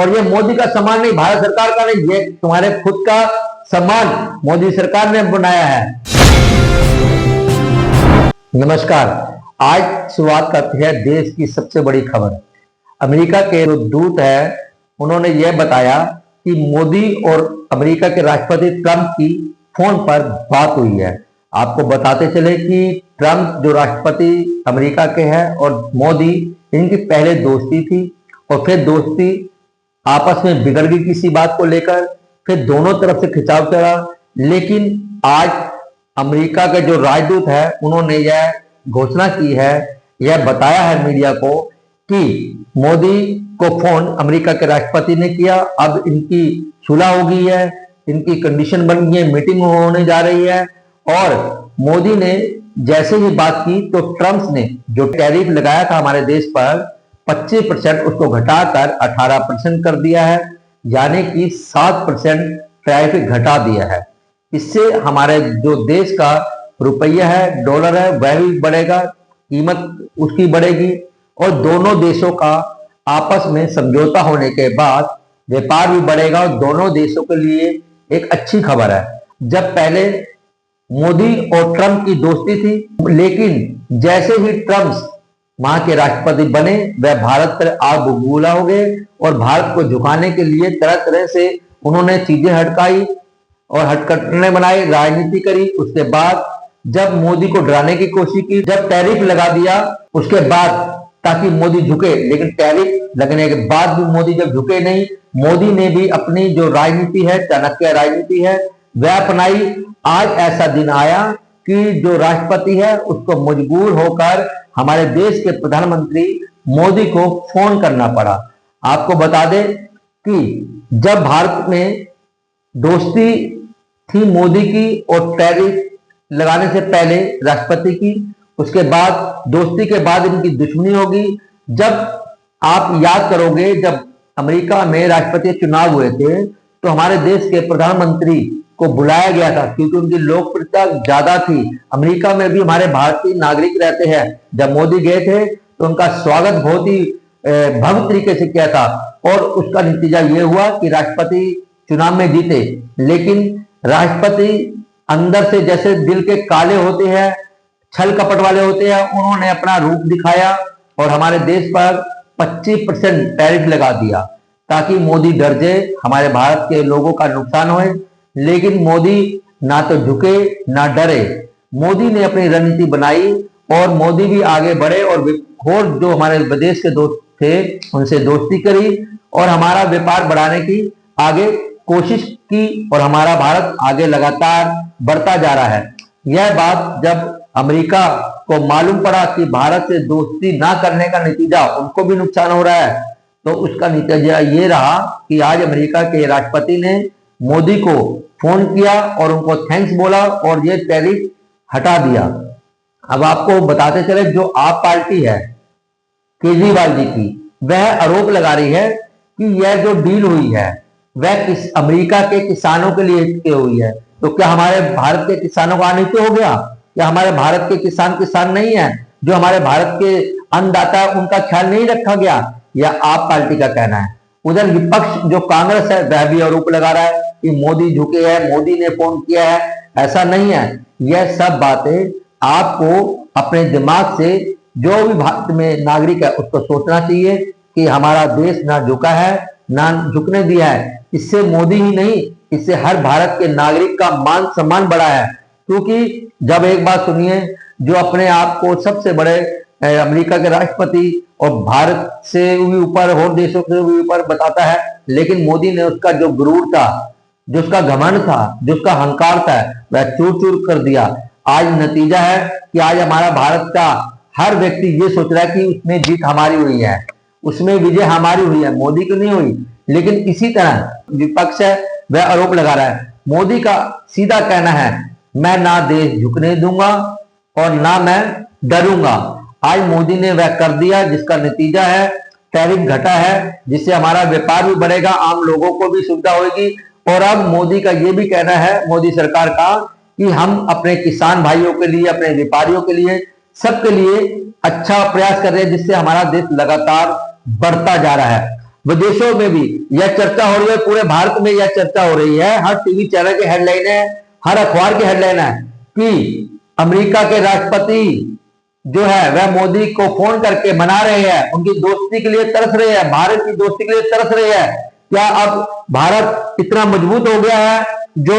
और ये मोदी का सम्मान नहीं, भारत सरकार का नहीं, ये तुम्हारे खुद का सम्मान मोदी सरकार ने बनाया है। नमस्कार, आज शुरुआत करते हैं देश की सबसे बड़ी खबर। अमेरिका के जो दूत है उन्होंने यह बताया कि मोदी और अमेरिका के राष्ट्रपति ट्रंप की फोन पर बात हुई है। आपको बताते चले कि ट्रंप जो राष्ट्रपति अमेरिका के हैं और मोदी, इनकी पहले दोस्ती थी और फिर दोस्ती आपस में बिगड़ गई किसी बात को लेकर, फिर दोनों तरफ से खिंचाव चला। लेकिन आज अमेरिका के जो राजदूत है उन्होंने यह घोषणा की है, यह बताया है मीडिया को कि मोदी को फोन अमेरिका के राष्ट्रपति ने किया। अब इनकी सुलह हो गई है, इनकी कंडीशन बन गई है, मीटिंग होने जा रही है। और मोदी ने जैसे ही बात की तो ट्रंप ने जो टैरिफ लगाया था हमारे देश पर 25% उसको घटाकर 18% कर दिया है, यानी कि 7% टैरिफ घटा दिया है। इससे हमारे जो देश का रुपया है, डॉलर है, वह भी बढ़ेगा, कीमत उसकी बढ़ेगी और दोनों देशों का आपस में समझौता होने के बाद व्यापार भी बढ़ेगा और दोनों देशों के लिए एक अच्छी खबर है। जब पहले मोदी और ट्रंप की दोस्ती थी, लेकिन जैसे ही ट्रंप वहां के राष्ट्रपति बने वह भारत पर आग बबूला हो गए और भारत को झुकाने के लिए तरह तरह से उन्होंने चीजें हटकाई और हटकटने बनाई, राजनीति करी। उसके बाद जब मोदी को डराने की कोशिश की, जब टैरिफ लगा दिया उसके बाद ताकि मोदी झुके, लेकिन टैरिफ लगने के बाद भी मोदी जब झुके नहीं, मोदी ने भी अपनी जो राजनीति है, चाणक्य राजनीति है, वह अपनाई। आज ऐसा दिन आया कि जो राष्ट्रपति है उसको मजबूर होकर हमारे देश के प्रधानमंत्री मोदी को फोन करना पड़ा। आपको बता दें कि जब भारत में दोस्ती थी मोदी की और टैरिफ लगाने से पहले राष्ट्रपति की, उसके बाद दोस्ती के बाद इनकी दुश्मनी होगी। जब आप याद करोगे, जब अमेरिका में राष्ट्रपति चुनाव हुए थे तो हमारे देश के प्रधानमंत्री को बुलाया गया था क्योंकि उनकी लोकप्रियता ज्यादा थी। अमेरिका में भी हमारे भारतीय नागरिक रहते हैं। जब मोदी गए थे तो उनका स्वागत बहुत ही भव्य तरीके से किया था और उसका नतीजा ये हुआ कि राष्ट्रपति चुनाव में जीते। लेकिन राष्ट्रपति अंदर से जैसे दिल के काले होते हैं, छल कपट वाले होते हैं, उन्होंने अपना रूप दिखाया और हमारे देश पर 25% टैरिफ लगा दिया ताकि मोदी डर जाए, हमारे भारत के लोगों का नुकसान होए। लेकिन मोदी ना तो झुके ना डरे, मोदी ने अपनी रणनीति बनाई और मोदी भी आगे बढ़े और जो हमारे विदेश के दोस्त थे उनसे दोस्ती करी और हमारा व्यापार बढ़ाने की आगे कोशिश की और हमारा भारत आगे लगातार बढ़ता जा रहा है। यह बात जब अमेरिका को मालूम पड़ा कि भारत से दोस्ती ना करने का नतीजा उनको भी नुकसान हो रहा है, तो उसका नतीजा ये रहा कि आज अमेरिका के राष्ट्रपति ने मोदी को फोन किया और उनको थैंक्स बोला और ये टैरिफ हटा दिया। अब आपको बताते चले, जो आप पार्टी है केजरीवाल जी की, वह आरोप लगा रही है कि यह जो डील हुई है वह अमेरिका के किसानों के लिए हुई है। तो क्या हमारे भारत के किसानों का अनित्य हो गया? क्या हमारे भारत के किसान नहीं है? जो हमारे भारत के अन्नदाता उनका ख्याल नहीं रखा गया? यह आप पार्टी का कहना है। उधर विपक्ष जो कांग्रेस है वह भी आरोप लगा रहा है कि मोदी झुके हैं, मोदी ने फोन किया है। ऐसा नहीं है। यह सब बातें आपको अपने दिमाग से, जो भी भारत में नागरिक है उसको सोचना चाहिए कि हमारा देश ना झुका है ना झुकने दिया है। इससे मोदी ही नहीं, इससे हर भारत के नागरिक का मान सम्मान बढ़ा है। क्योंकि जब एक बात सुनिए, जो अपने आप को सबसे बड़े अमेरिका के राष्ट्रपति और भारत से भी ऊपर और देशों से भी ऊपर बताता है, लेकिन मोदी ने उसका जो गुरूर था, जो उसका घमंड था, जो उसका अहंकार था, वह चूर चूर कर दिया। आज नतीजा है कि आज हमारा भारत का हर व्यक्ति ये सोच रहा है कि उसमें जीत हमारी हुई है, उसमें विजय हमारी हुई है, मोदी की नहीं हुई। लेकिन इसी तरह विपक्ष है वह आरोप लगा रहा है। मोदी का सीधा कहना है, मैं ना देश झुकने दूंगा और ना मैं डरूंगा। आज मोदी ने वह कर दिया जिसका नतीजा है टैरिफ घटा है, जिससे हमारा व्यापार भी बढ़ेगा, आम लोगों को भी सुविधा होगी। और अब मोदी का यह भी कहना है, मोदी सरकार का, कि हम अपने किसान भाइयों के लिए, अपने व्यापारियों के लिए, सबके लिए अच्छा प्रयास कर रहे हैं, जिससे हमारा देश लगातार बढ़ता जा रहा है। विदेशों में भी यह चर्चा हो रही है, पूरे भारत में यह चर्चा हो रही है, हर टीवी चैनल की हेडलाइन है, हर अखबार की हेडलाइन है कि अमेरिका के राष्ट्रपति जो है वह मोदी को फोन करके मना रहे हैं, उनकी दोस्ती के लिए तरस रहे हैं, भारत की दोस्ती के लिए तरस रहे हैं। क्या अब भारत इतना मजबूत हो गया है जो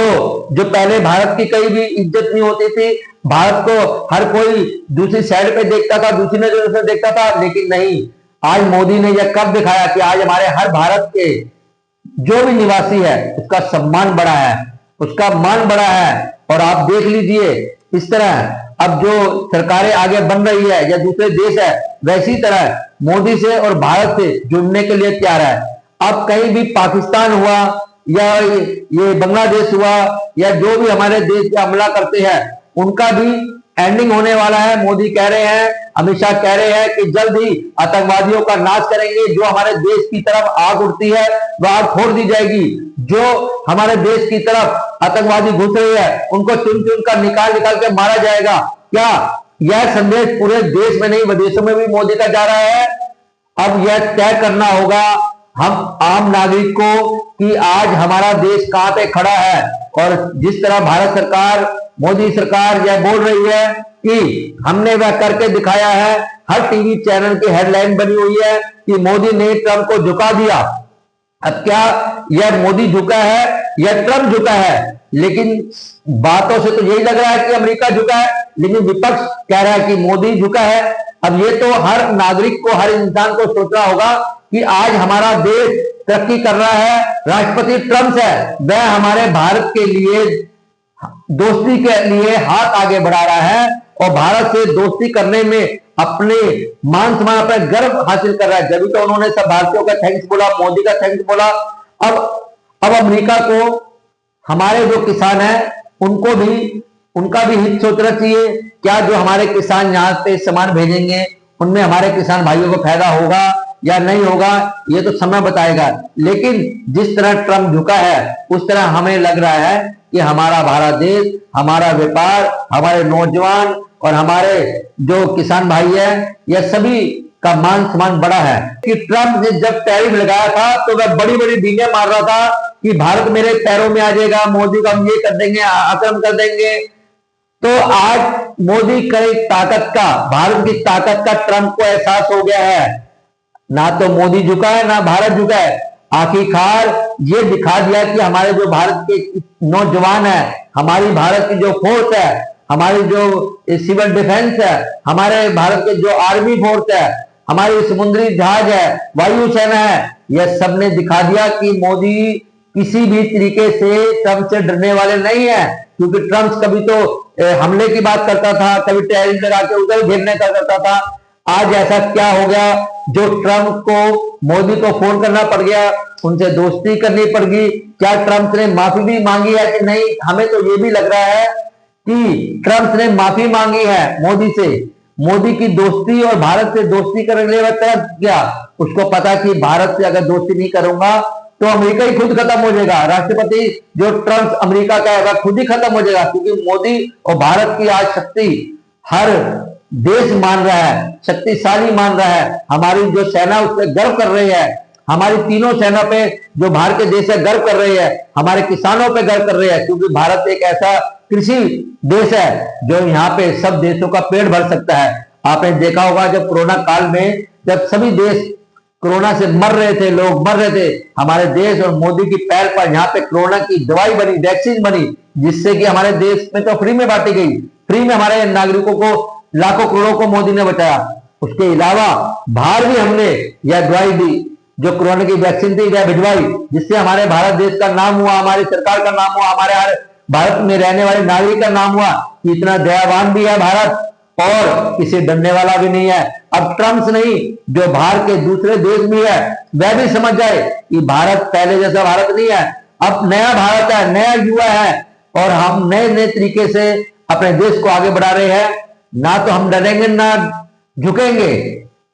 जो पहले भारत की कहीं भी इज्जत नहीं होती थी, भारत को हर कोई दूसरी साइड पे देखता था, दूसरी नजर से देखता था, लेकिन नहीं, आज मोदी ने यह कब दिखाया कि आज हमारे हर भारत के जो भी निवासी है उसका सम्मान बढ़ा है, उसका मान बढ़ा है। और आप देख लीजिए इस तरह अब जो सरकारें आगे बन रही है या दूसरे देश है वैसी तरह मोदी से और भारत से जुड़ने के लिए तैयार है। अब कहीं भी पाकिस्तान हुआ या ये बांग्लादेश हुआ या जो भी हमारे देश पे हमला करते हैं उनका भी एंडिंग होने वाला है। मोदी कह रहे हैं, अमित शाह कह रहे हैं कि जल्द ही आतंकवादियों का नाश करेंगे, जो हमारे देश की तरफ आग उठती है वह आग फोड़ दी जाएगी, जो हमारे देश की तरफ आतंकवादी घुस रहे हैं उनको चुन चुन कर निकाल निकाल के मारा जाएगा। क्या यह संदेश पूरे देश में नहीं विदेशों में भी मोदी का जा रहा है? अब यह तय करना होगा हम आम नागरिक को कि आज हमारा देश कहां पे खड़ा है। और जिस तरह भारत सरकार, मोदी सरकार यह बोल रही है कि हमने वह करके दिखाया है, हर टीवी चैनल की हेडलाइन बनी हुई है कि मोदी ने ट्रंप को झुका दिया। अब क्या यह मोदी झुका है या ट्रंप झुका है? लेकिन बातों से तो यही लग रहा है कि अमेरिका झुका है, लेकिन विपक्ष कह रहा है कि मोदी झुका है। अब ये तो हर नागरिक को, हर इंसान को सोचना होगा कि आज हमारा देश तरक्की कर रहा है, राष्ट्रपति ट्रंप है, वह हमारे भारत के लिए दोस्ती के लिए हाथ आगे बढ़ा रहा है और भारत से दोस्ती करने में अपने मान सम्मान पर गर्व हासिल कर रहा है। जब तो उन्होंने सब भारतीयों का थैंक्स बोला, मोदी का थैंक्स बोला। अब अमेरिका को हमारे जो किसान हैं उनको भी, उनका भी हित सोचना चाहिए। क्या जो हमारे किसान यहाँ पे सामान भेजेंगे उनमें हमारे किसान भाइयों को फायदा होगा या नहीं होगा, ये तो समय बताएगा। लेकिन जिस तरह ट्रंप झुका है उस तरह हमें लग रहा है कि हमारा भारत देश, हमारा व्यापार, हमारे नौजवान और हमारे जो किसान भाई है, यह सभी का मान सम्मान बड़ा है। कि ट्रंप ने जब टैरिफ लगाया था तो वह बड़ी बड़ी डींगे मार रहा था कि भारत मेरे पैरों में आ जाएगा, मोदी का हम ये कर देंगे, आक्रमण कर देंगे। तो आज मोदी की ताकत का, भारत की ताकत का ट्रंप को एहसास हो गया है। ना तो मोदी झुका है ना भारत झुका है। आखिरकार ये दिखा दिया कि हमारे जो भारत के नौजवान है, हमारी भारत की जो फोर्स है, हमारी जो सिविल डिफेंस है, हमारे भारत के जो आर्मी फोर्स है, हमारी समुद्री जहाज है, वायुसेना है, यह सब ने दिखा दिया कि मोदी किसी भी तरीके से ट्रंप से डरने वाले नहीं है। क्योंकि ट्रंप कभी तो हमले की बात करता था, कभी टैरिफ लगा के उधर घेरने का करता था। आज ऐसा क्या हो गया जो ट्रंप को, मोदी को फोन करना पड़ गया, उनसे दोस्ती करनी पड़ गई? क्या ट्रंप ने माफी भी मांगी है कि नहीं? हमें तो ये भी लग रहा है कि ट्रंप ने माफी मांगी है मोदी से। मोदी की दोस्ती और भारत से दोस्ती करने के लिए तरफ गया, उसको पता कि भारत से अगर दोस्ती नहीं करूंगा तो अमेरिका ही खुद खत्म हो जाएगा। राष्ट्रपति जो ट्रंप अमेरिका का है वह खुद ही खत्म हो जाएगा। क्योंकि मोदी और भारत की आज शक्ति हर देश मान रहा है, शक्तिशाली मान रहा है। हमारी जो सेना उस पर गर्व कर रही है, हमारी तीनों सेना पे जो भारत के देश है गर्व कर रही है, हमारे किसानों पे गर्व कर रही है। क्योंकि भारत एक ऐसा कृषि देश है जो यहाँ पे सब देशों का पेट भर सकता है। आपने देखा होगा जब कोरोना काल में, जब सभी देश कोरोना से मर रहे थे, लोग मर रहे थे, हमारे देश और मोदी की पहल पर यहाँ पे कोरोना की दवाई बनी, वैक्सीन बनी, जिससे कि हमारे देश में तो फ्री में बांटी गई, फ्री में हमारे नागरिकों को, लाखों करोड़ों को मोदी ने बचाया। उसके अलावा बाहर भी हमने यह दवाई दी, जो कोरोना की वैक्सीन थी वह भिजवाई, जिससे हमारे भारत देश का नाम हुआ, हमारी सरकार का नाम हुआ, हमारे भारत में रहने वाले नागरिक का नाम हुआ कि इतना दयावान भी है भारत और किसी डरने वाला भी नहीं है। अब ट्रंप नहीं, जो बाहर के दूसरे देश भी है वह भी समझ जाए कि भारत पहले जैसा भारत नहीं है, अब नया भारत है, नया युवा है और हम नए नए तरीके से अपने देश को आगे बढ़ा रहे हैं। ना तो हम डरेंगे ना झुकेंगे।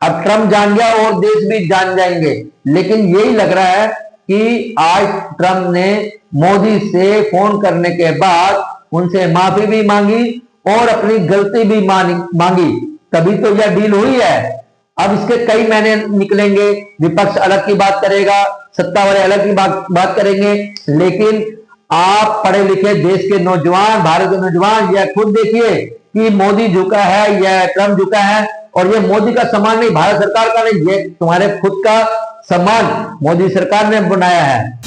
अब ट्रंप जान गया और देश भी जान जाएंगे। लेकिन यही लग रहा है कि आज ट्रंप ने मोदी से फोन करने के बाद उनसे माफी भी मांगी और अपनी गलती भी मांगी, तभी तो यह डील हुई है। अब इसके कई महीने निकलेंगे, विपक्ष अलग की बात करेगा, सत्ता वाले अलग की बात करेंगे, लेकिन आप पढ़े लिखे देश के नौजवान, भारत के नौजवान, यह खुद देखिए कि मोदी झुका है या ट्रंप झुका है। और ये मोदी का सम्मान नहीं, भारत सरकार का नहीं, ये तुम्हारे खुद का सम्मान मोदी सरकार ने बनाया है।